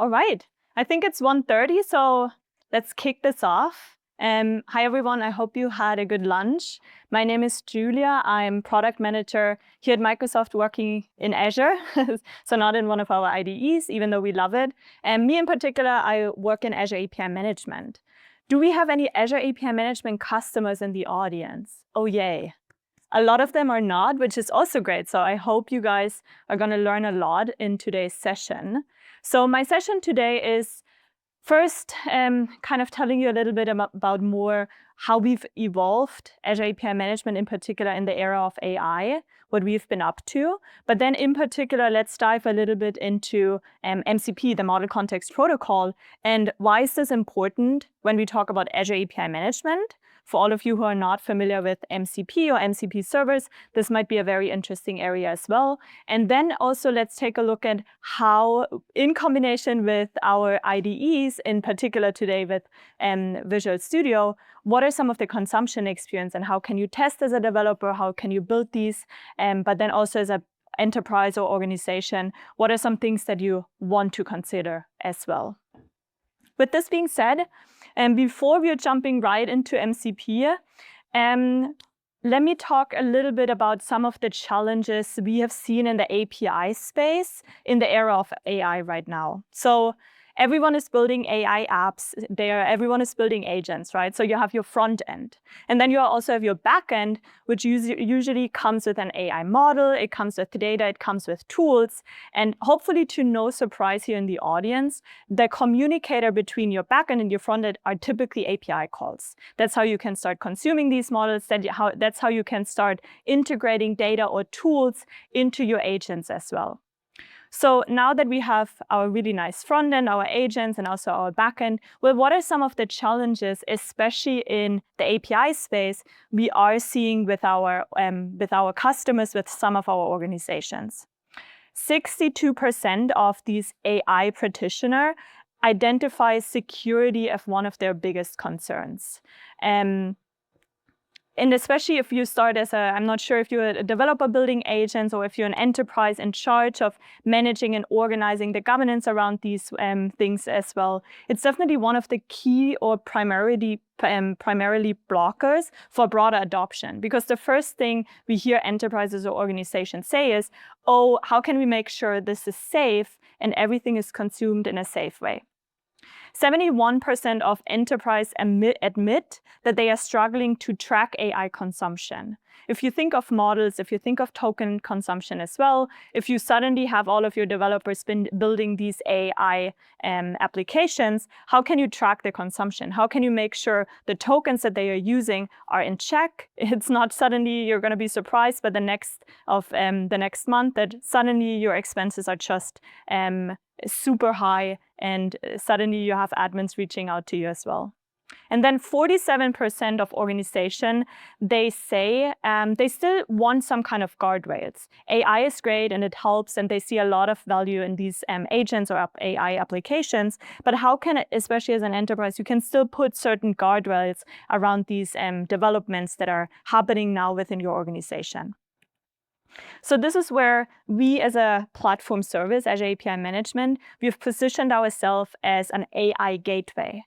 All right, I think it's 1:30, so let's kick this off. Hi, everyone. I hope you had a good lunch. My name is Julia. I'm product manager here at Microsoft working in Azure, so not in one of our IDEs, even though we love it. And me in particular, I work in Azure API Management. Do we have any Azure API Management customers in the audience? Oh, yay. A lot of them are not, which is also great. So I hope you guys are going to learn a lot in today's session. So my session today is first kind of telling you a little bit about more how we've evolved Azure API Management, in particular in the era of AI, what we've been up to. But then in particular, let's dive a little bit into MCP, the Model Context Protocol, and why is this important when we talk about Azure API Management. For all of you who are not familiar with MCP or MCP servers, this might be a very interesting area as well. And then also let's take a look at how, in combination with our IDEs, in particular today with Visual Studio, what are some of the consumption experience and how can you test as a developer, how can you build these, but then also as an enterprise or organization, what are some things that you want to consider as well. With this being said, before we're jumping right into MCP, let me talk a little bit about some of the challenges we have seen in the API space in the era of AI right now. So everyone is building AI apps. Everyone is building agents, right? So you have your front end. And then you also have your back end, which usually comes with an AI model. It comes with data. It comes with tools. And hopefully, to no surprise here in the audience, the communicator between your back end and your front end are typically API calls. That's how you can start consuming these models. That's how you can start integrating data or tools into your agents as well. So now that we have our really nice front end, our agents, and also our backend, well, what are some of the challenges, especially in the API space, we are seeing with our customers, with some of our organizations? 62% of these AI practitioners identify security as one of their biggest concerns. And especially if you start as I'm not sure if you're a developer building agents or if you're an enterprise in charge of managing and organizing the governance around these things as well. It's definitely one of the key or primarily blockers for broader adoption. Because the first thing we hear enterprises or organizations say is, oh, how can we make sure this is safe and everything is consumed in a safe way? 71% of enterprise admit that they are struggling to track AI consumption. If you think of models, if you think of token consumption as well, if you suddenly have all of your developers building these AI applications, how can you track the consumption? How can you make sure the tokens that they are using are in check? It's not suddenly you're going to be surprised by the next month that suddenly your expenses are just super high, and suddenly you have admins reaching out to you as well. And then 47% of organizations, they say they still want some kind of guardrails. AI is great and it helps, and they see a lot of value in these agents or AI applications. But how can, especially as an enterprise, you can still put certain guardrails around these developments that are happening now within your organization? So this is where we, as a platform service, Azure API Management, we've positioned ourselves as an AI gateway.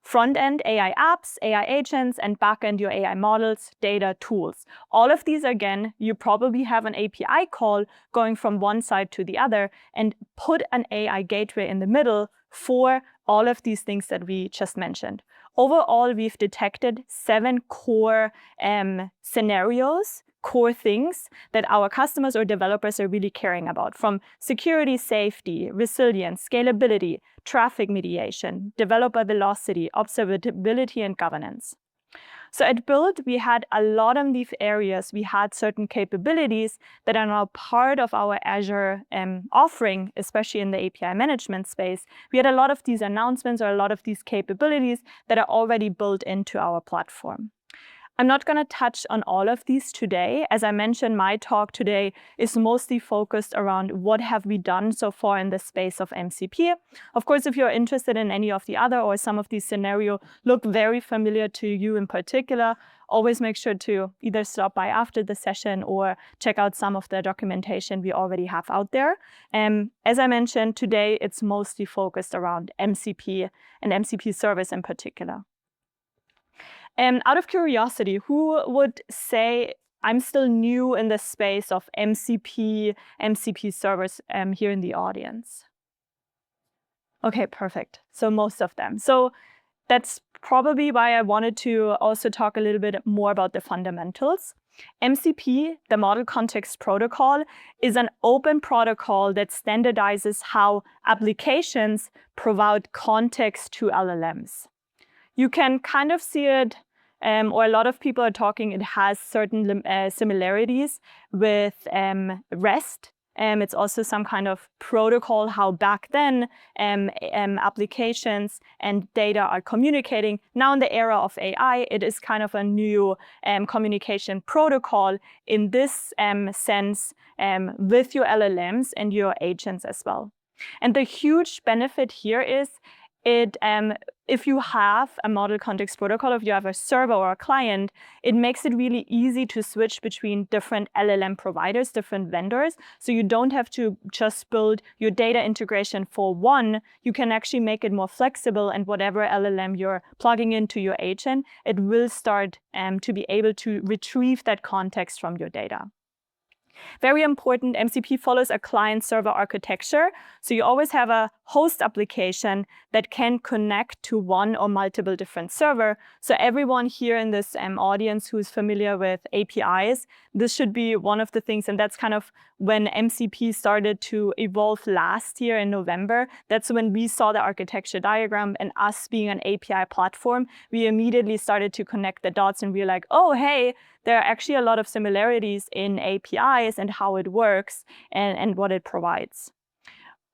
Front-end AI apps, AI agents, and back-end your AI models, data, tools. All of these, again, you probably have an API call going from one side to the other, and put an AI gateway in the middle for all of these things that we just mentioned. Overall, we've detected 7 core scenarios, core things that our customers or developers are really caring about, from security, safety, resilience, scalability, traffic mediation, developer velocity, observability, and governance. So at Build, we had a lot of these areas. We had certain capabilities that are now part of our Azure offering, especially in the API management space. We had a lot of these announcements or a lot of these capabilities that are already built into our platform. I'm not going to touch on all of these today. As I mentioned, my talk today is mostly focused around what have we done so far in the space of MCP. Of course, if you're interested in any of the other or some of these scenarios look very familiar to you in particular, always make sure to either stop by after the session or check out some of the documentation we already have out there. As I mentioned, today it's mostly focused around MCP and MCP service in particular. Out of curiosity, who would say I'm still new in the space of MCP servers here in the audience? Okay, perfect. So most of them. So that's probably why I wanted to also talk a little bit more about the fundamentals. MCP, the Model Context Protocol, is an open protocol that standardizes how applications provide context to LLMs. You can kind of see it, or a lot of people are talking, it has certain similarities with REST. It's also some kind of protocol how back then applications and data are communicating. Now in the era of AI, it is kind of a new communication protocol in this sense with your LLMs and your agents as well. And the huge benefit here is if you have a model context protocol, if you have a server or a client, it makes it really easy to switch between different LLM providers, different vendors. So you don't have to just build your data integration for one. You can actually make it more flexible, and whatever LLM you're plugging into your agent, it will start to be able to retrieve that context from your data. Very important, MCP follows a client-server architecture. So you always have a host application that can connect to one or multiple different servers. So everyone here in this audience who's familiar with APIs, this should be one of the things, and that's kind of when MCP started to evolve last year in November. That's when we saw the architecture diagram, and us being an API platform, we immediately started to connect the dots, and we were like, oh, hey, there are actually a lot of similarities in APIs and how it works and what it provides.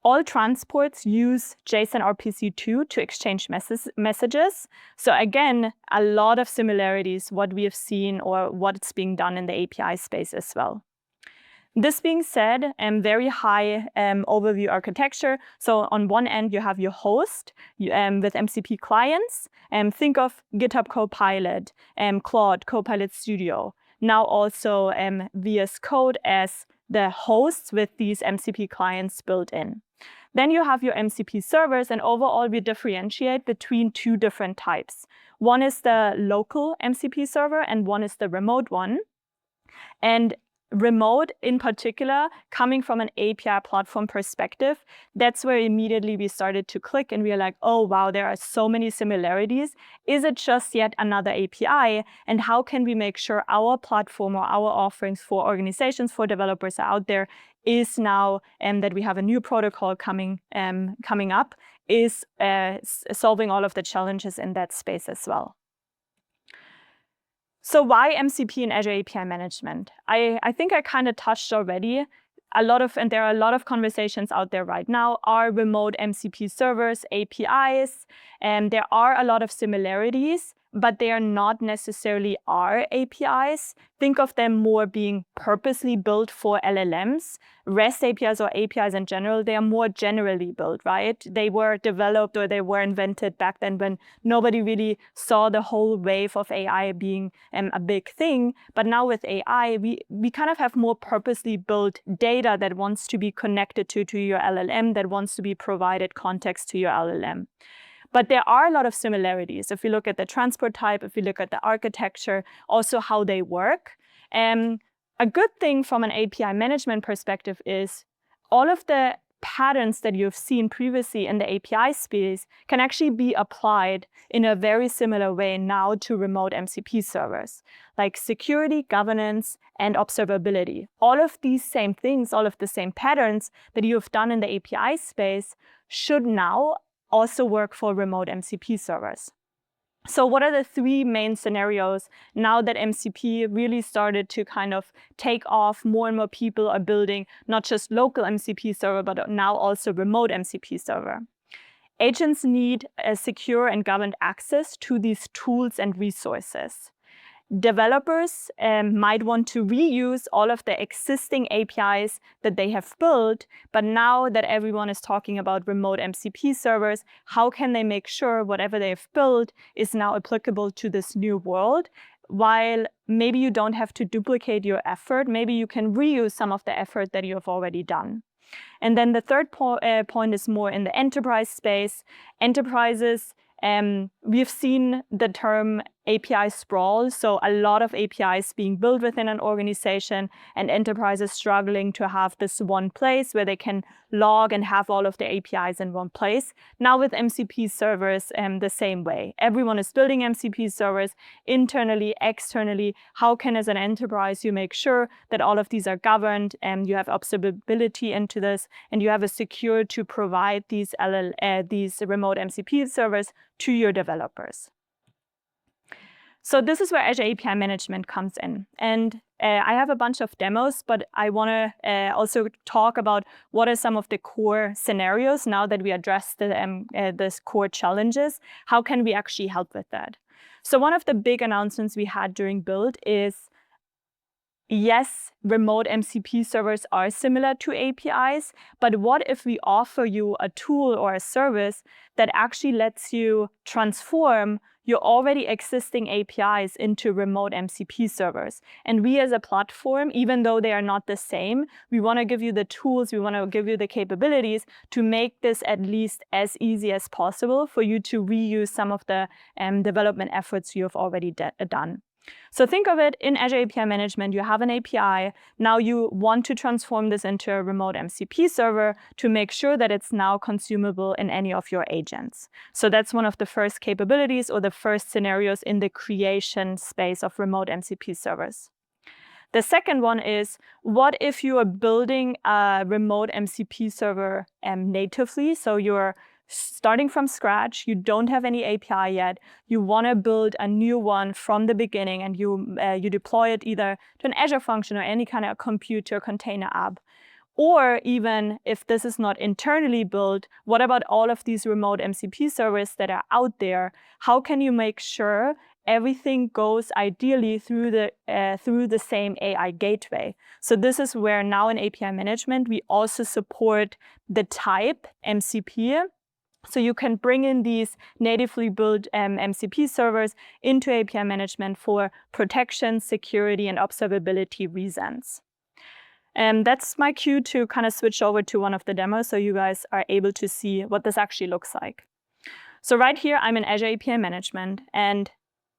All transports use JSON RPC2 to exchange messages. So again, a lot of similarities, what we have seen or what's being done in the API space as well. This being said, very high overview architecture. So on one end, you have your host with MCP clients. Think of GitHub Copilot, Claude, Copilot Studio. Now also VS Code as the hosts with these MCP clients built in. Then you have your MCP servers, and overall we differentiate between two different types. One is the local MCP server and one is the remote one. And remote in particular, coming from an API platform perspective, that's where immediately we started to click and we are like, oh wow, there are so many similarities. Is it just yet another API? And how can we make sure our platform or our offerings for organizations, for developers out there is now, and that we have a new protocol coming up, is solving all of the challenges in that space as well. So why MCP and Azure API Management? I think I kind of touched already. And there are a lot of conversations out there right now. Are remote MCP servers APIs? And there are a lot of similarities, but they are not necessarily our APIs. Think of them more being purposely built for LLMs. REST APIs or APIs in general, they are more generally built, right? They were developed or they were invented back then when nobody really saw the whole wave of AI being a big thing. But now with AI, we kind of have more purposely built data that wants to be connected to your LLM, that wants to be provided context to your LLM. But there are a lot of similarities. If you look at the transport type, if you look at the architecture, also how they work. A good thing from an API management perspective is all of the patterns that you've seen previously in the API space can actually be applied in a very similar way now to remote MCP servers, like security, governance, and observability. All of these same things, all of the same patterns that you've done in the API space should now also work for remote MCP servers. So what are the three main scenarios now that MCP really started to kind of take off? More and more people are building not just local MCP server, but now also remote MCP server. Agents need a secure and governed access to these tools and resources. developers might want to reuse all of the existing APIs that they have built, but now that everyone is talking about remote MCP servers, how can they make sure whatever they've built is now applicable to this new world? While maybe you don't have to duplicate your effort, maybe you can reuse some of the effort that you have already done. And then the third point is more in the enterprise space. Enterprises, we've seen the term API sprawl, so a lot of APIs being built within an organization and enterprises struggling to have this one place where they can log and have all of the APIs in one place. Now with MCP servers, the same way. Everyone is building MCP servers internally, externally. How can, as an enterprise, you make sure that all of these are governed and you have observability into this and you have a secure to provide these remote MCP servers to your developers. So this is where Azure API Management comes in. And I have a bunch of demos, but I want to also talk about what are some of the core scenarios now that we addressed these core challenges. How can we actually help with that? So one of the big announcements we had during build is, yes, remote MCP servers are similar to APIs, but what if we offer you a tool or a service that actually lets you transform your already existing APIs into remote MCP servers? And we as a platform, even though they are not the same, we want to give you the tools, we want to give you the capabilities to make this at least as easy as possible for you to reuse some of the development efforts you have already done. So think of it, in Azure API Management, you have an API. Now you want to transform this into a remote MCP server to make sure that it's now consumable in any of your agents. So that's one of the first capabilities or the first scenarios in the creation space of remote MCP servers. The second one is, what if you are building a remote MCP server natively? So you're starting from scratch, you don't have any API yet, you want to build a new one from the beginning, and you deploy it either to an Azure function or any kind of compute or container app. Or even if this is not internally built, what about all of these remote MCP servers that are out there? How can you make sure everything goes ideally through the same AI gateway? So this is where now in API Management, we also support the type MCP. So you can bring in these natively built MCP servers into API Management for protection, security, and observability reasons. And that's my cue to kind of switch over to one of the demos so you guys are able to see what this actually looks like. So right here, I'm in Azure API Management, and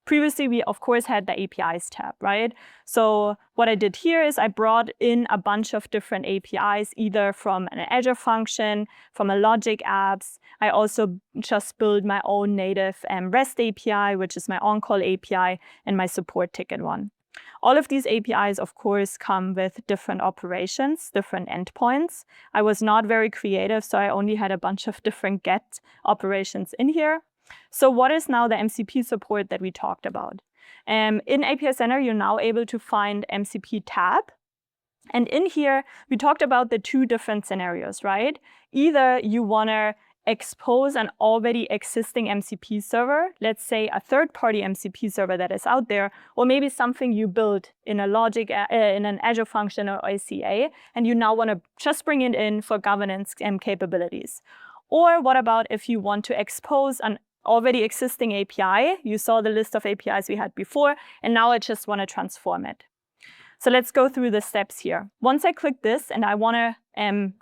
previously, we, of course, had the APIs tab, right? So what I did here is I brought in a bunch of different APIs, either from an Azure function, from a Logic apps. I also just built my own native REST API, which is my on-call API, and my support ticket one. All of these APIs, of course, come with different operations, different endpoints. I was not very creative, so I only had a bunch of different GET operations in here. So what is now the MCP support that we talked about? In API Center, you're now able to find MCP tab. And in here, we talked about the two different scenarios, right? Either you want to expose an already existing MCP server, let's say a third-party MCP server that is out there, or maybe something you built in a Logic, in an Azure function or ICA, and you now want to just bring it in for governance capabilities. Or what about if you want to expose an already existing API? You saw the list of APIs we had before, and now I just want to transform it. So let's go through the steps here. Once I click this and I want to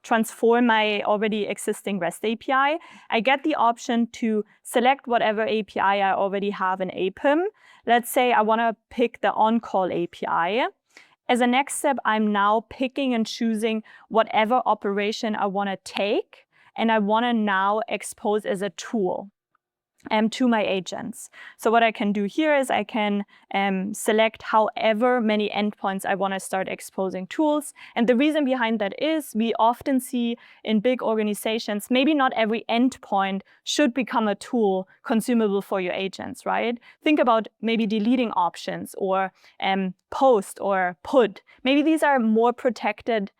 transform my already existing REST API, I get the option to select whatever API I already have in APIM. Let's say I want to pick the on-call API. As a next step, I'm now picking and choosing whatever operation I want to take, and I want to now expose as a tool to my agents. So what I can do here is I can select however many endpoints I want to start exposing tools. And the reason behind that is we often see in big organizations, maybe not every endpoint should become a tool consumable for your agents, right? Think about maybe deleting options or post or put. Maybe these are more protected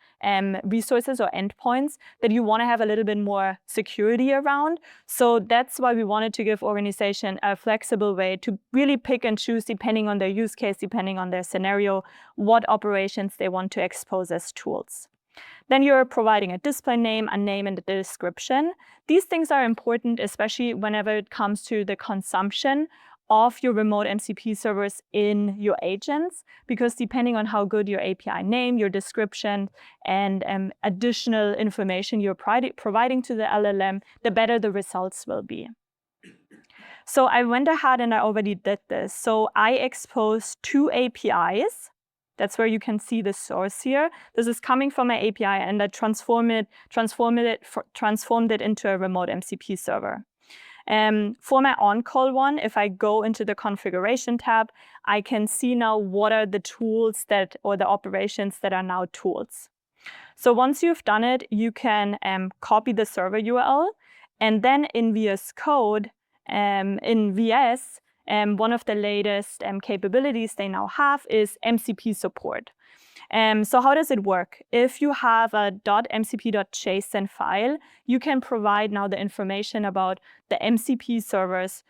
resources or endpoints that you want to have a little bit more security around. So that's why we wanted to give organization a flexible way to really pick and choose, depending on their use case, depending on their scenario, what operations they want to expose as tools. Then you're providing a display name, a name, and a description. These things are important, especially whenever it comes to the consumption of your remote MCP servers in your agents, because depending on how good your API name, your description, and additional information you're providing to the LLM, the better the results will be. So I went ahead and I already did this. So I exposed 2 APIs. That's where you can see the source here. This is coming from my API, and I transformed it into a remote MCP server. For my on-call one, if I go into the configuration tab, I can see now what are the tools or the operations that are now tools. So once you've done it, you can copy the server URL, and then in VS Code, in VS, one of the latest capabilities they now have is MCP support. So how does it work? If you have a .mcp.json file, you can provide now the information about the MCP servers.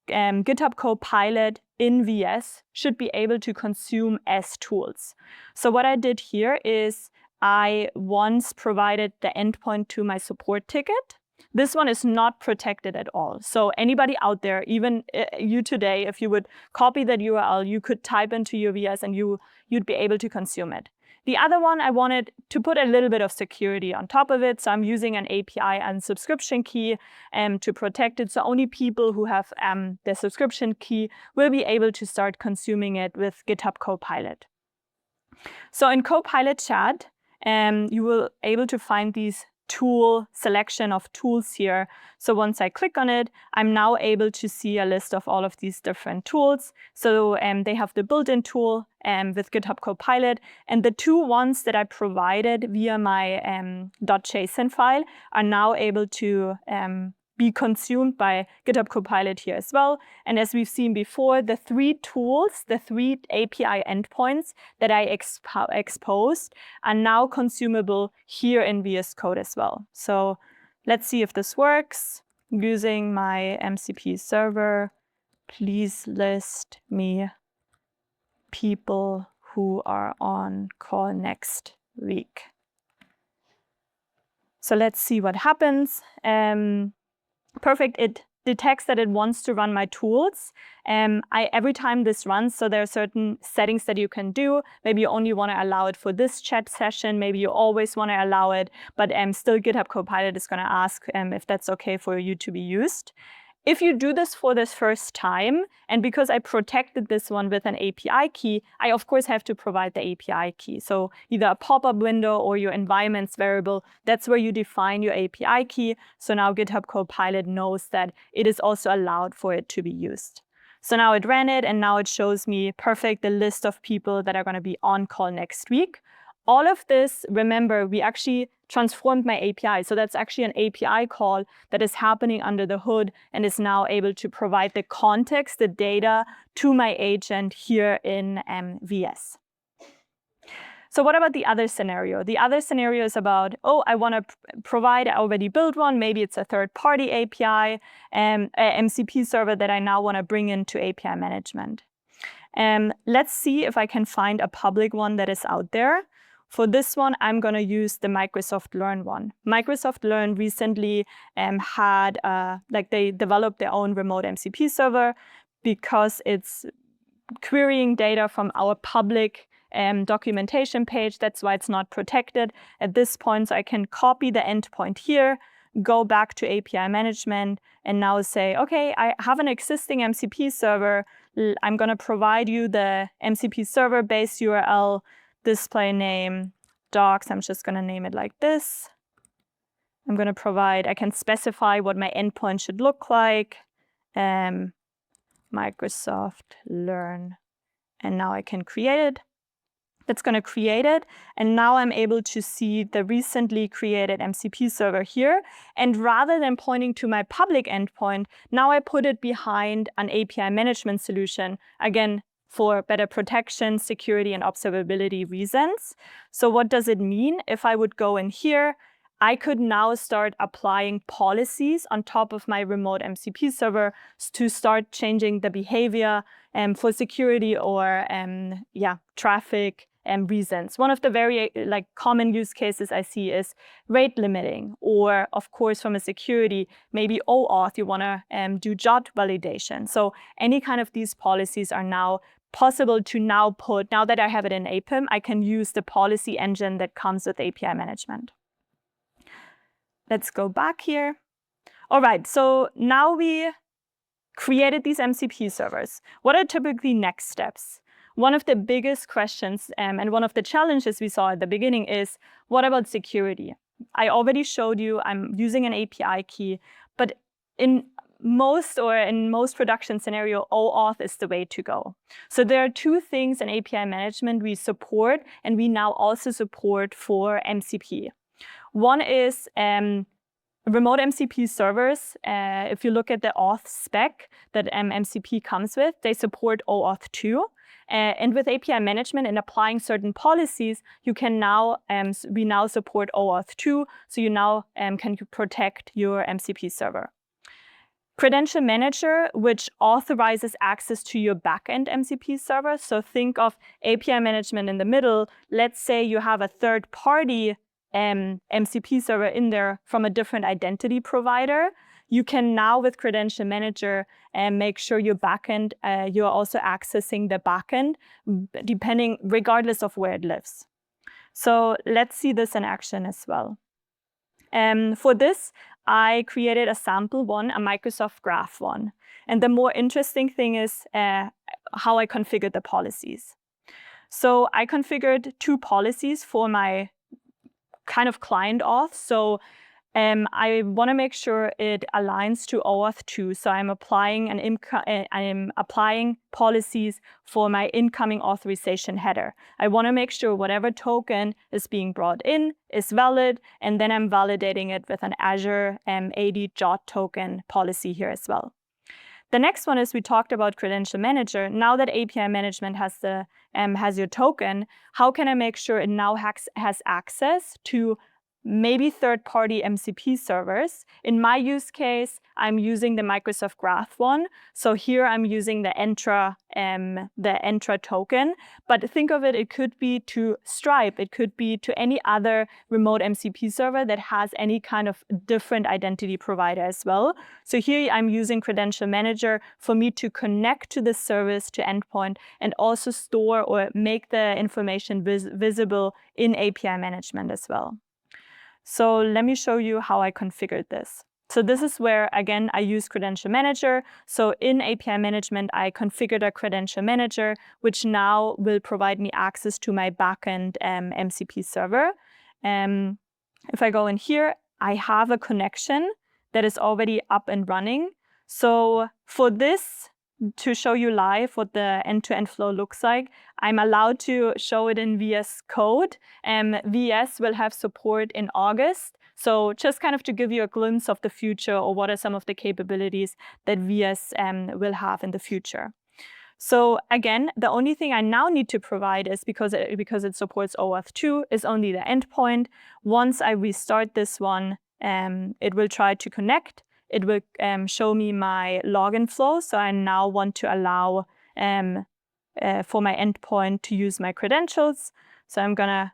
GitHub Copilot in VS should be able to consume as tools. So what I did here is I once provided the endpoint to my support ticket. This one is not protected at all. So anybody out there, even you today, if you would copy that URL, you could type into your VS and you'd be able to consume it. The other one, I wanted to put a little bit of security on top of it. So I'm using an API and subscription key to protect it. So only people who have the subscription key will be able to start consuming it with GitHub Copilot. So in Copilot chat, you will be able to find these tool selection of tools here. So once I click on it, I'm now able to see a list of all of these different tools. So they have the built-in tool with GitHub Copilot, and the 2 ones that I provided via my .json file are now able to be consumed by GitHub Copilot here as well. And as we've seen before, the 3 tools, the 3 API endpoints that I exposed are now consumable here in VS Code as well. So let's see if this works. Using my MCP server, please list me people who are on call next week. So let's see what happens. Perfect, it detects that it wants to run my tools. Every time this runs, so there are certain settings that you can do. Maybe you only want to allow it for this chat session. Maybe you always want to allow it, but still GitHub Copilot is going to ask if that's okay for you to be used. If you do this for the first time, and because I protected this one with an API key, I of course have to provide the API key. So either a pop-up window or your environments variable, that's where you define your API key. So now GitHub Copilot knows that it is also allowed for it to be used. So now it ran it, and now it shows me perfect the list of people that are going to be on call next week. All of this, remember, we actually transformed my API. So that's actually an API call that is happening under the hood and is now able to provide the context, the data to my agent here in VS. So what about the other scenario? The other scenario is about, I want to provide, I already built one. Maybe it's a third-party API, a MCP server that I now want to bring into API management. Let's see if I can find a public one that is out there. For this one, I'm going to use the Microsoft Learn one. Microsoft Learn recently they developed their own remote MCP server because it's querying data from our public documentation page. That's why it's not protected at this point. So I can copy the endpoint here, go back to API management, and now say, okay, I have an existing MCP server. I'm going to provide you the MCP server base URL, display name, docs. I'm just going to name it like this. I'm going to provide, I can specify what my endpoint should look like. Microsoft Learn. And now I can create it. That's going to create it. And now I'm able to see the recently created MCP server here. And rather than pointing to my public endpoint, now I put it behind an API management solution. Again, for better protection, security, and observability reasons. So what does it mean? If I would go in here, I could now start applying policies on top of my remote MCP server to start changing the behavior for security or traffic reasons. One of the very common use cases I see is rate limiting, or of course from a security, maybe OAuth, you want to do JOT validation. So any kind of these policies are now possible to now that I have it in APIM, I can use the policy engine that comes with API management. Let's go back here. All right, so now we created these MCP servers. What are typically next steps? One of the biggest questions and one of the challenges we saw at the beginning is, what about security? I already showed you I'm using an API key, but in most production scenario, OAuth is the way to go. So there are two things in API management we support, and we now also support for MCP. One is remote MCP servers. If you look at the auth spec that MCP comes with, they support OAuth 2. And with API management and applying certain policies, you can now we now support OAuth 2, so you now can protect your MCP server. Credential Manager, which authorizes access to your backend MCP server. So think of API management in the middle. Let's say you have a third-party MCP server in there from a different identity provider. You can now, with Credential Manager, make sure your backend, you're also accessing the backend, regardless of where it lives. So let's see this in action as well. For this, I created a sample one, a Microsoft Graph one. And the more interesting thing is how I configured the policies. So I configured two policies for my kind of client auth. So I want to make sure it aligns to OAuth 2. So I'm applying policies for my incoming authorization header. I want to make sure whatever token is being brought in is valid, and then I'm validating it with an Azure AD JOT token policy here as well. The next one is we talked about Credential Manager. Now that API management has your token, how can I make sure it now has access to maybe third-party MCP servers? In my use case, I'm using the Microsoft Graph one. So here I'm using the Entra token. But think of it, it could be to Stripe. It could be to any other remote MCP server that has any kind of different identity provider as well. So here I'm using Credential Manager for me to connect to the service, to endpoint, and also store or make the information visible in API management as well. So let me show you how I configured this. So this is where, again, I use Credential Manager. So in API management, I configured a Credential Manager, which now will provide me access to my backend MCP server. If I go in here, I have a connection that is already up and running. So for this, to show you live what the end-to-end flow looks like, I'm allowed to show it in VS Code. VS will have support in August. So just kind of to give you a glimpse of the future, or what are some of the capabilities that VS will have in the future. So again, the only thing I now need to provide is, because it supports OAuth 2, is only the endpoint. Once I restart this one, it will try to connect. It will show me my login flow. So I now want to allow for my endpoint to use my credentials. So I'm going to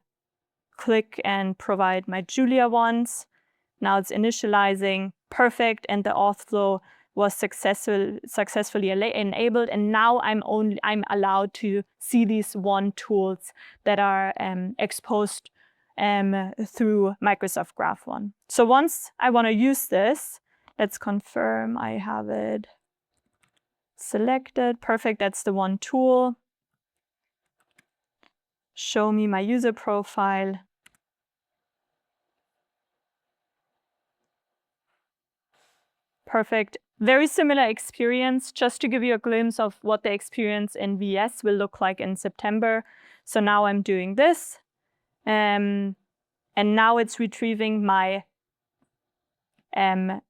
click and provide my Julia ones. Now it's initializing. Perfect. And the auth flow was successfully enabled. And now I'm allowed to see these one tools that are exposed through Microsoft Graph one. So once I want to use this, let's confirm I have it selected. Perfect, that's the one tool. Show me my user profile. Perfect. Very similar experience, just to give you a glimpse of what the experience in VS will look like in September. So now I'm doing this. And now it's retrieving my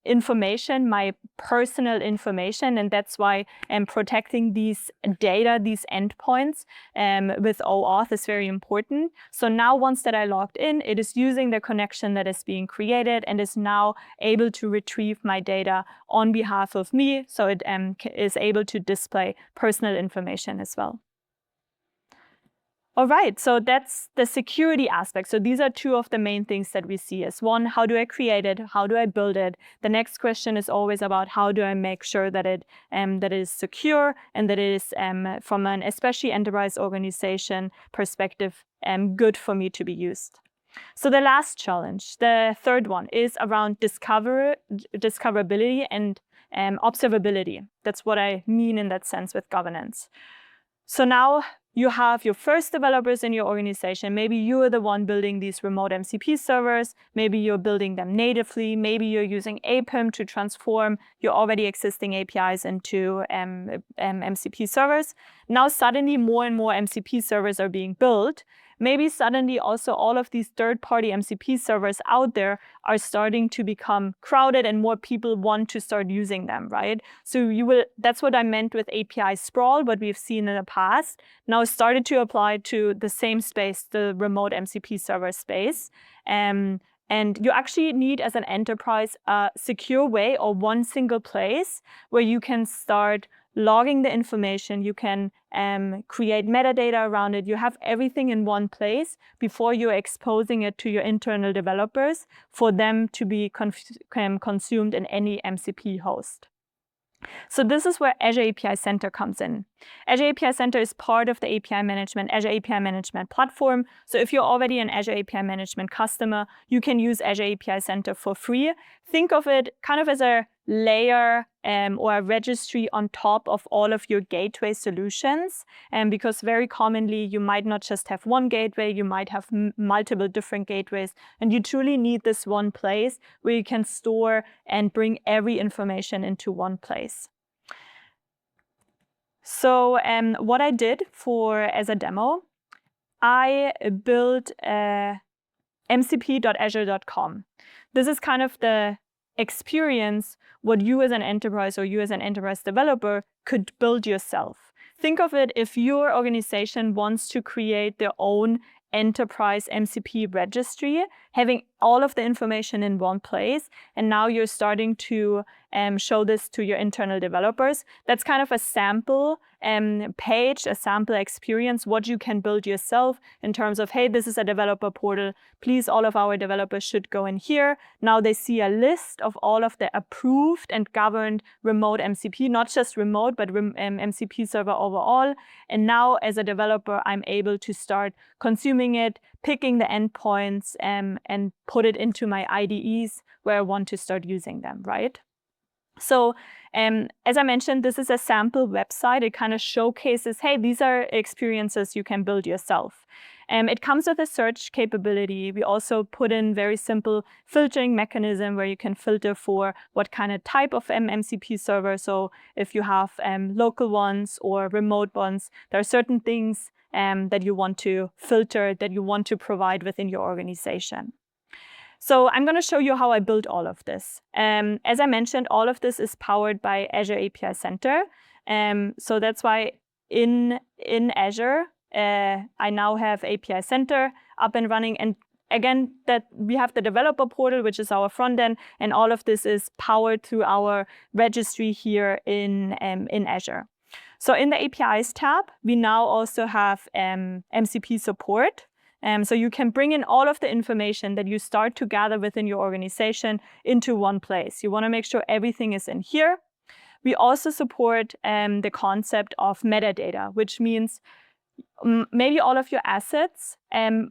information, my personal information, and that's why protecting these data, these endpoints with OAuth is very important. So now once that I logged in, it is using the connection that is being created and is now able to retrieve my data on behalf of me, so it is able to display personal information as well. All right, so that's the security aspect. So these are two of the main things that we see as one, how do I create it? How do I build it? The next question is always about how do I make sure that it is secure and that it is from an especially enterprise organization perspective good for me to be used. So the last challenge, the third one, is around discoverability and observability. That's what I mean in that sense with governance. So now you have your first developers in your organization. Maybe you are the one building these remote MCP servers. Maybe you're building them natively. Maybe you're using APIM to transform your already existing APIs into MCP servers. Now suddenly more and more MCP servers are being built. Maybe suddenly also all of these third-party MCP servers out there are starting to become crowded and more people want to start using them, right? So that's what I meant with API sprawl, what we've seen in the past. Now started to apply to the same space, the remote MCP server space. And you actually need, as an enterprise, a secure way or one single place where you can start logging the information, you can create metadata around it, you have everything in one place before you're exposing it to your internal developers for them to be consumed in any MCP host. So this is where Azure API Center comes in. Azure API Center is part of the Azure API Management platform. So if you're already an Azure API Management customer, you can use Azure API Center for free. Think of it kind of as a layer or a registry on top of all of your gateway solutions. Because very commonly, you might not just have one gateway, you might have multiple different gateways. And you truly need this one place where you can store and bring every information into one place. So what I did as a demo, I built mcp.azure.com. This is kind of the experience what you as an enterprise or you as an enterprise developer could build yourself. Think of it if your organization wants to create their own enterprise MCP registry, having all of the information in one place, and now you're starting to show this to your internal developers. That's kind of a sample page, a sample experience, what you can build yourself in terms of, hey, this is a developer portal. Please, all of our developers should go in here. Now they see a list of all of the approved and governed remote MCP, not just remote, but MCP server overall. And now as a developer, I'm able to start consuming it, picking the endpoints and put it into my IDEs where I want to start using them, right? So as I mentioned, this is a sample website. It kind of showcases, hey, these are experiences you can build yourself. It comes with a search capability. We also put in very simple filtering mechanism where you can filter for what kind of type of MCP server. So if you have local ones or remote ones, there are certain things that you want to filter, that you want to provide within your organization. So I'm going to show you how I built all of this. As I mentioned, all of this is powered by Azure API Center. So that's why in Azure, I now have API Center up and running. And again, that we have the developer portal, which is our front end, and all of this is powered through our registry here in Azure. So in the APIs tab, we now also have MCP support. So you can bring in all of the information that you start to gather within your organization into one place. You want to make sure everything is in here. We also support the concept of metadata, which means maybe all of your assets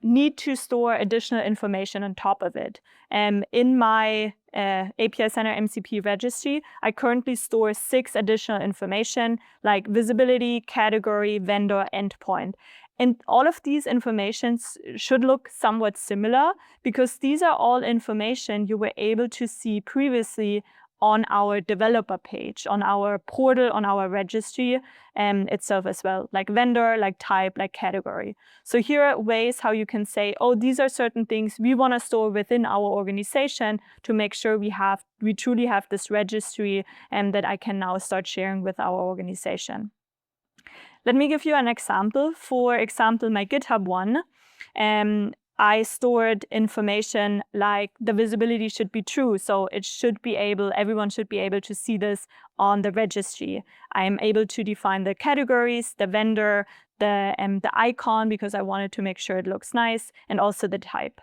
need to store additional information on top of it. In my API Center MCP registry, I currently store 6 additional information like visibility, category, vendor, endpoint. And all of these informations should look somewhat similar because these are all information you were able to see previously on our developer page, on our portal, on our registry itself as well, like vendor, like type, like category. So here are ways how you can say, oh, these are certain things we want to store within our organization to make sure we truly have this registry and that I can now start sharing with our organization. Let me give you an example. For example, my GitHub one, I stored information like the visibility should be true. So it should be everyone should be able to see this on the registry. I am able to define the categories, the vendor, the icon, because I wanted to make sure it looks nice, and also the type.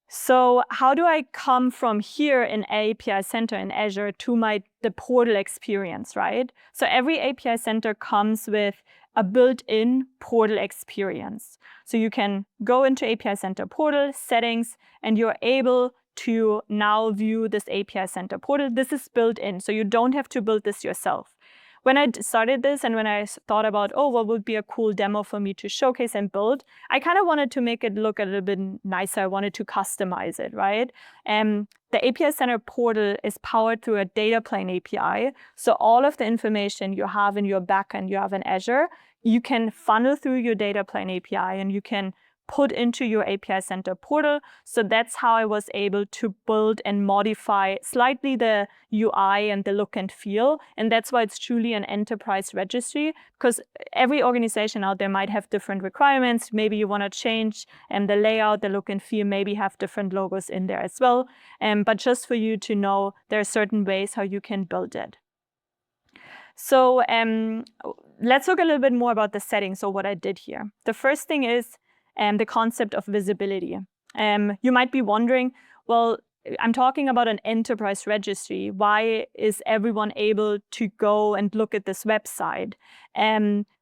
So how do I come from here in API Center in Azure to the portal experience, right? So every API Center comes with a built-in portal experience. So you can go into API Center portal, settings, and you're able to now view this API Center portal. This is built in, so you don't have to build this yourself. When I started this and when I thought about, oh, what would be a cool demo for me to showcase and build, I kind of wanted to make it look a little bit nicer. I wanted to customize it, right? The API Center portal is powered through a data plane API. So all of the information you have in your backend, you have in Azure, you can funnel through your data plane API and you can put into your API Center portal. So that's how I was able to build and modify slightly the UI and the look and feel. And that's why it's truly an enterprise registry, because every organization out there might have different requirements. Maybe you want to change the layout, the look and feel, maybe have different logos in there as well. But just for you to know, there are certain ways how you can build it. So let's talk a little bit more about the settings, so what I did here. The first thing is the concept of visibility. You might be wondering, well, I'm talking about an enterprise registry. Why is everyone able to go and look at this website?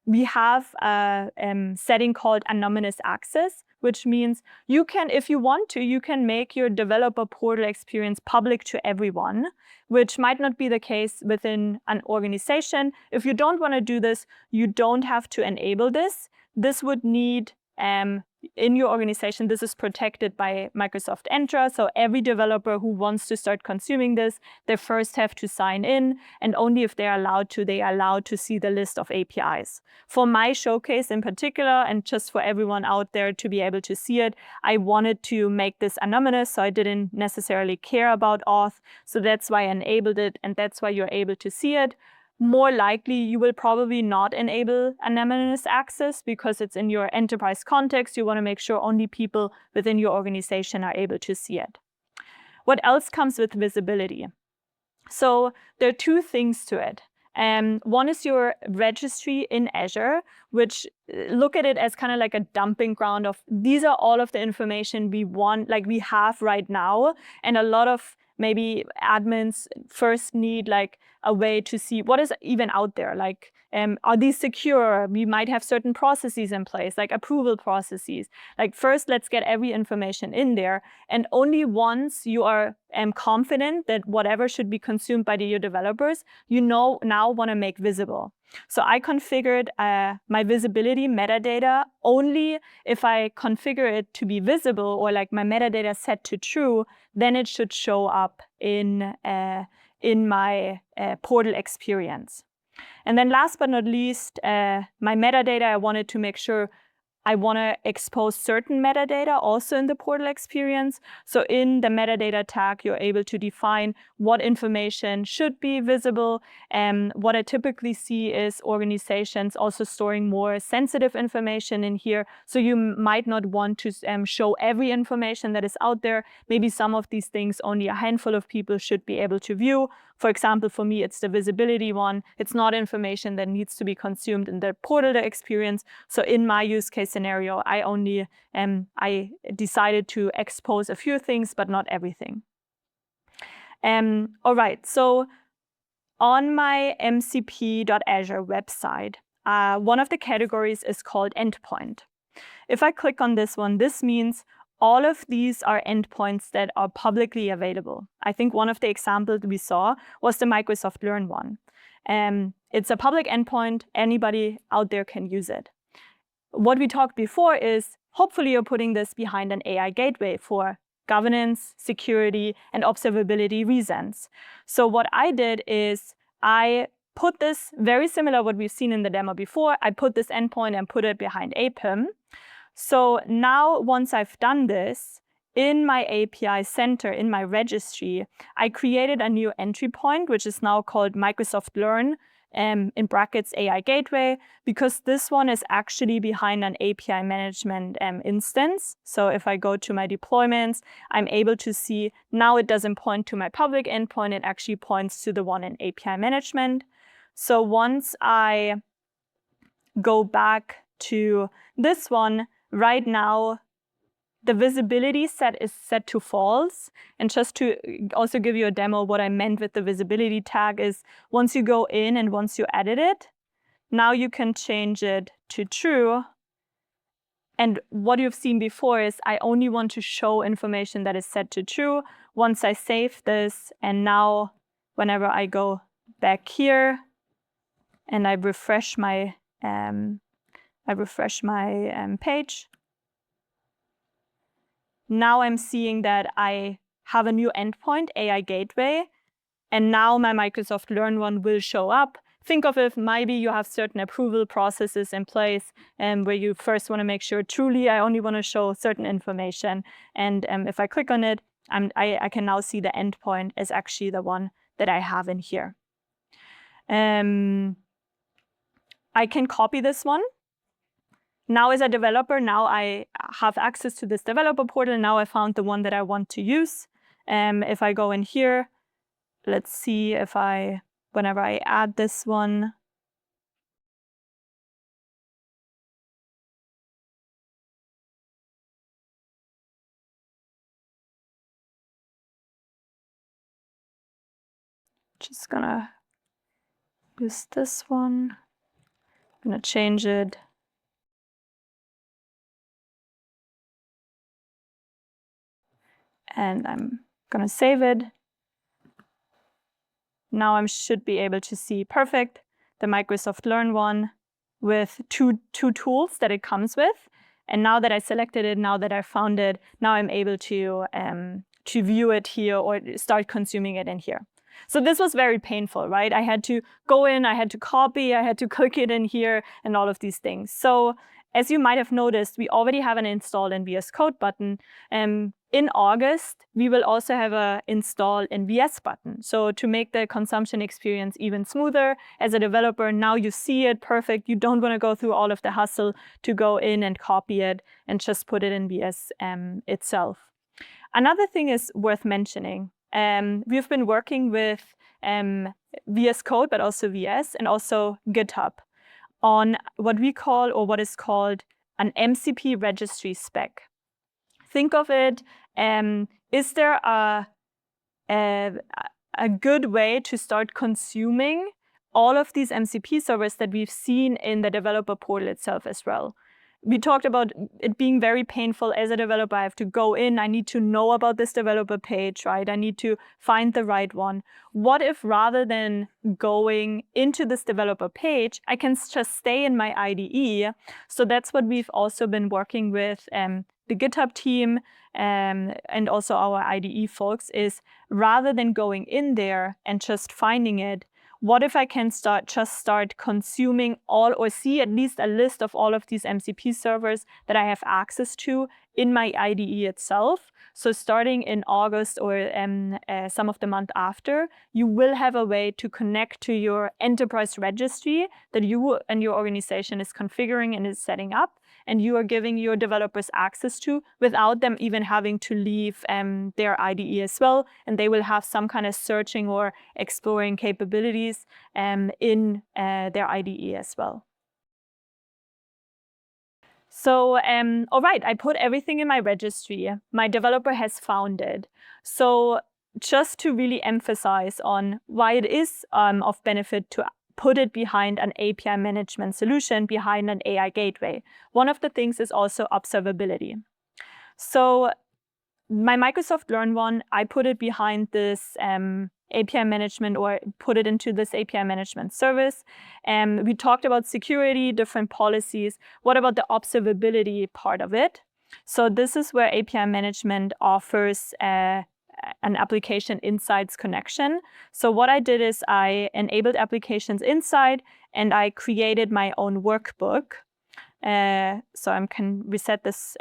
We have a setting called anonymous access, which means you can, if you want to, you can make your developer portal experience public to everyone, which might not be the case within an organization. If you don't want to do this, you don't have to enable this. This would need in your organization, this is protected by Microsoft Entra. So every developer who wants to start consuming this, they first have to sign in, and only if they are allowed to see the list of APIs. For my showcase in particular, and just for everyone out there to be able to see it, I wanted to make this anonymous, so I didn't necessarily care about auth. So that's why I enabled it, and that's why you're able to see it. More likely, you will probably not enable anonymous access because it's in your enterprise context. You want to make sure only people within your organization are able to see it. What else comes with visibility? So there are two things to it. One is your registry in Azure, which look at it as kind of like a dumping ground of these are all of the information we want, like we have right now. And a lot of maybe admins first need like a way to see what is even out there. Like, are these secure? We might have certain processes in place, like approval processes. Like first, let's get every information in there. And only once you are confident that whatever should be consumed by your developers, you now want to make visible. So I configured my visibility metadata only if I configure it to be visible or like my metadata set to true, then it should show up in my portal experience. And then last but not least, my metadata, I wanted to make sure I want to expose certain metadata also in the portal experience. So in the metadata tag, you're able to define what information should be visible. What I typically see is organizations also storing more sensitive information in here. So you might not want to show every information that is out there. Maybe some of these things only a handful of people should be able to view. For example, for me, it's the visibility one. It's not information that needs to be consumed in the portal experience. So in my use case scenario, I decided to expose a few things, but not everything. All right, so on my mcp.azure website, one of the categories is called endpoint. If I click on this one, this means all of these are endpoints that are publicly available. I think one of the examples we saw was the Microsoft Learn one. It's a public endpoint. Anybody out there can use it. What we talked before is hopefully you're putting this behind an AI gateway for governance, security, and observability reasons. So what I did is I put this, very similar to what we've seen in the demo before, I put this endpoint and put it behind APIM. So now once I've done this, in my API Center, in my registry, I created a new entry point, which is now called Microsoft Learn, in brackets AI Gateway, because this one is actually behind an API management instance. So if I go to my deployments, I'm able to see now it doesn't point to my public endpoint, it actually points to the one in API management. So once I go back to this one, right now, the visibility set is set to false. And just to also give you a demo, what I meant with the visibility tag is once you go in and once you edit it, now you can change it to true. And what you've seen before is I only want to show information that is set to true. Once I save this, and now whenever I go back here and I refresh my page, now I'm seeing that I have a new endpoint, AI Gateway, and now my Microsoft Learn one will show up. Think of it, maybe you have certain approval processes in place where you first want to make sure truly I only want to show certain information. And if I click on it, I can now see the endpoint is actually the one that I have in here. I can copy this one. Now as a developer, now I have access to this developer portal. Now I found the one that I want to use. If I go in here, let's see if whenever I add this one, just gonna use this one, I'm gonna change it. And I'm gonna save it. Now I should be able to see perfect the Microsoft Learn one with two tools that it comes with. And now that I selected it, now that I found it, now I'm able to view it here or start consuming it in here. So this was very painful, right? I had to go in, I had to copy, I had to click it in here, and all of these things. So as you might have noticed, we already have an install in VS Code button. In August, we will also have an install in VS button. So to make the consumption experience even smoother, as a developer, now you see it perfect. You don't want to go through all of the hustle to go in and copy it and just put it in VS itself. Another thing is worth mentioning. We've been working with VS Code, but also VS and also GitHub on what we call, or what is called, an MCP registry spec. Think of it, is there a good way to start consuming all of these MCP servers that we've seen in the developer portal itself as well? We talked about it being very painful as a developer. I have to go in, I need to know about this developer page, right? I need to find the right one. What if rather than going into this developer page, I can just stay in my IDE? So that's what we've also been working with the GitHub team and also our IDE folks, is rather than going in there and just finding it, what if I can start consuming all, or see at least a list of all of these MCP servers that I have access to in my IDE itself? So starting in August or some of the month after, you will have a way to connect to your enterprise registry that you and your organization is configuring and is setting up, and you are giving your developers access to without them even having to leave their IDE as well. And they will have some kind of searching or exploring capabilities in their IDE as well. So, all right, I put everything in my registry. My developer has found it. So just to really emphasize on why it is of benefit to put it behind an API management solution, behind an AI gateway. One of the things is also observability. So my Microsoft Learn one, I put it behind this API management, or put it into this API management service. We talked about security, different policies. What about the observability part of it? So this is where API Management offers an application insights connection. So what I did is I enabled applications inside and I created my own workbook. So I can reset this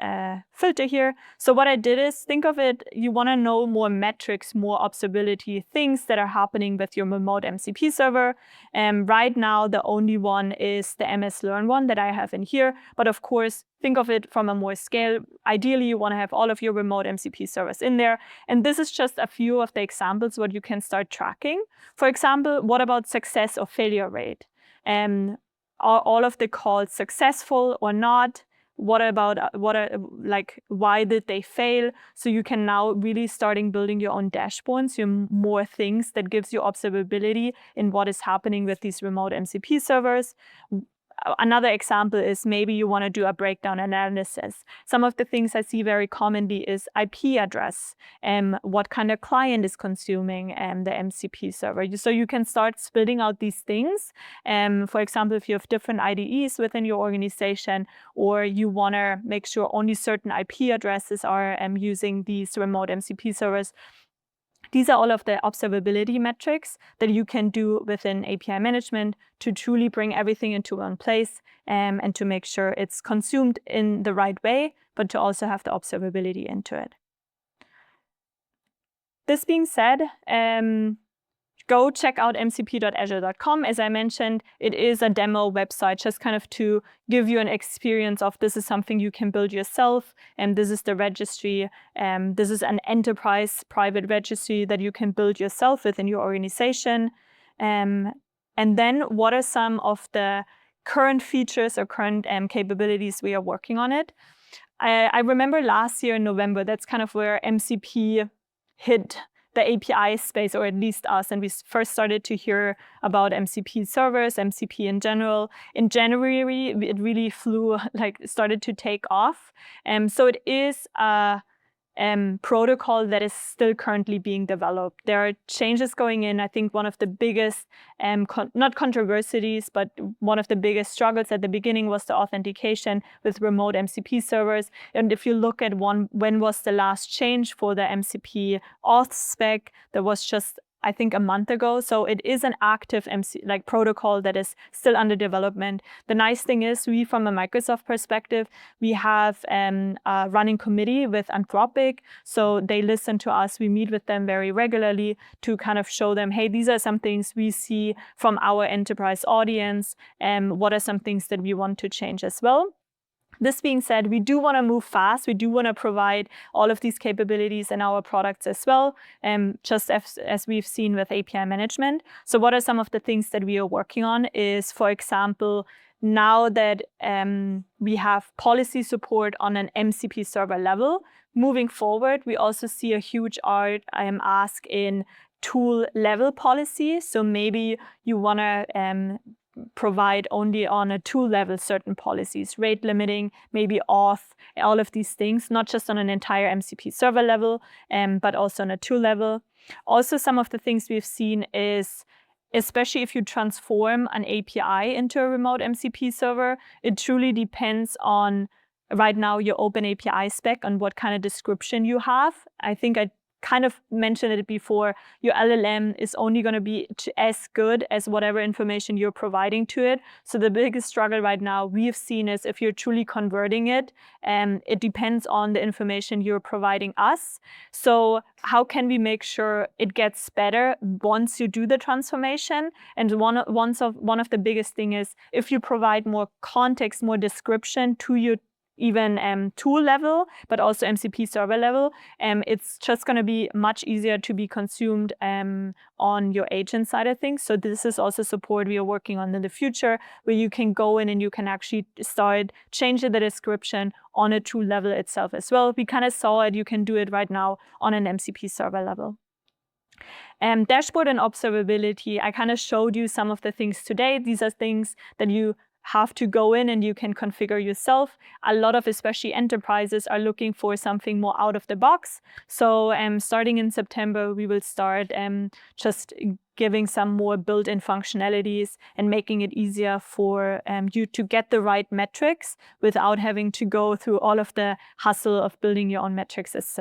filter here. So what I did is, think of it, you want to know more metrics, more observability, things that are happening with your remote MCP server. Right now, the only one is the MS Learn one that I have in here. But of course, think of it from a more scale. Ideally, you want to have all of your remote MCP servers in there. And this is just a few of the examples what you can start tracking. For example, what about success or failure rate? Are all of the calls successful or not? What about why did they fail? So you can now really starting building your own dashboards, your more things that gives you observability in what is happening with these remote MCP servers. Another example is maybe you want to do a breakdown analysis. Some of the things I see very commonly is IP address, what kind of client is consuming the MCP server. So you can start splitting out these things. For example, if you have different IDEs within your organization, or you want to make sure only certain IP addresses are using these remote MCP servers, these are all of the observability metrics that you can do within API Management to truly bring everything into one place and to make sure it's consumed in the right way, but to also have the observability into it. This being said, go check out mcp.azure.com. As I mentioned, it is a demo website just kind of to give you an experience of this is something you can build yourself, and this is the registry. This is an enterprise private registry that you can build yourself within your organization. And then what are some of the current features or current capabilities we are working on it? I remember last year in November, that's kind of where MCP hit the API space, or at least us, and we first started to hear about MCP servers, MCP in general. In January, it really started to take off. So it is a protocol that is still currently being developed. There are changes going in. I think one of the biggest, not controversies, but one of the biggest struggles at the beginning was the authentication with remote MCP servers. And if you look at when was the last change for the MCP auth spec, there was just, I think, a month ago. So it is an active protocol that is still under development. The nice thing is, we, from a Microsoft perspective, we have a running committee with Anthropic. So they listen to us. We meet with them very regularly to kind of show them, hey, these are some things we see from our enterprise audience, and what are some things that we want to change as well. This being said, we do want to move fast. We do want to provide all of these capabilities in our products as well, just as we've seen with API Management. So what are some of the things that we are working on is, for example, now that we have policy support on an MCP server level, moving forward, we also see a huge ask in tool level policy. So maybe you want to provide only on a tool level certain policies, rate limiting, maybe auth, all of these things, not just on an entire MCP server level, but also on a tool level. Also, some of the things we've seen is, especially if you transform an API into a remote MCP server, it truly depends on, right now, your open API spec on what kind of description you have. I think I kind of mentioned it before, your LLM is only going to be as good as whatever information you're providing to it. So the biggest struggle right now we've seen is if you're truly converting it, it depends on the information you're providing us. So how can we make sure it gets better once you do the transformation? And one of the biggest thing is, if you provide more context, more description to your even tool level, but also MCP server level, it's just going to be much easier to be consumed on your agent side of things. So this is also support we are working on in the future, where you can go in and you can actually start changing the description on a tool level itself as well. We kind of saw it. You can do it right now on an MCP server level. Dashboard and observability, I kind of showed you some of the things today. These are things that you have to go in and you can configure yourself. A lot of, especially enterprises, are looking for something more out of the box. So starting in September, we will start just giving some more built-in functionalities and making it easier for you to get the right metrics without having to go through all of the hustle of building your own metrics as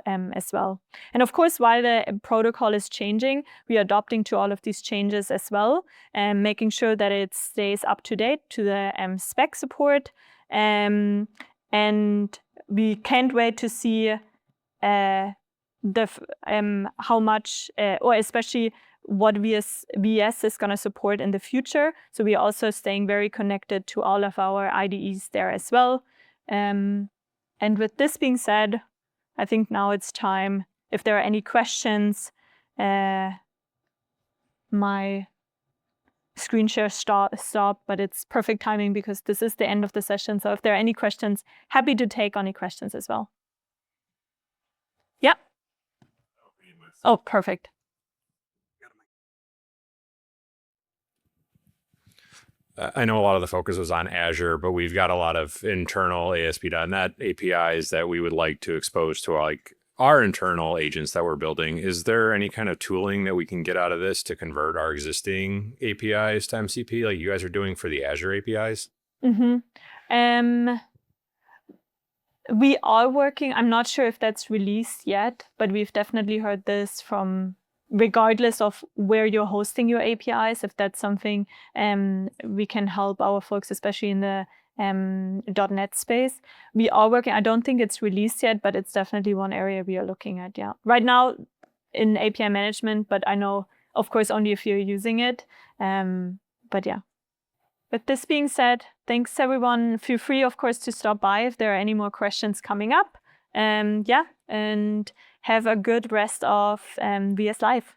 well. And of course, while the protocol is changing, we are adopting to all of these changes as well, and making sure that it stays up to date to the spec support. And we can't wait to see how much, or especially what VS is going to support in the future. So we are also staying very connected to all of our IDEs there as well. And with this being said, I think now it's time. If there are any questions, my screen share stopped, but it's perfect timing because this is the end of the session. So if there are any questions, happy to take any questions as well. Yeah. Oh, perfect. I know a lot of the focus was on Azure, but we've got a lot of internal ASP.NET APIs that we would like to expose to our internal agents that we're building. Is there any kind of tooling that we can get out of this to convert our existing APIs to MCP like you guys are doing for the Azure APIs? Mm-hmm. We are working, I'm not sure if that's released yet, but we've definitely heard this from, regardless of where you're hosting your APIs, if that's something we can help our folks, especially in the .NET space. We are working, I don't think it's released yet, but it's definitely one area we are looking at, yeah. Right now in API management, but I know, of course, only if you're using it, but yeah. With this being said, thanks everyone. Feel free, of course, to stop by if there are any more questions coming up. Yeah, and have a good rest of VS Live.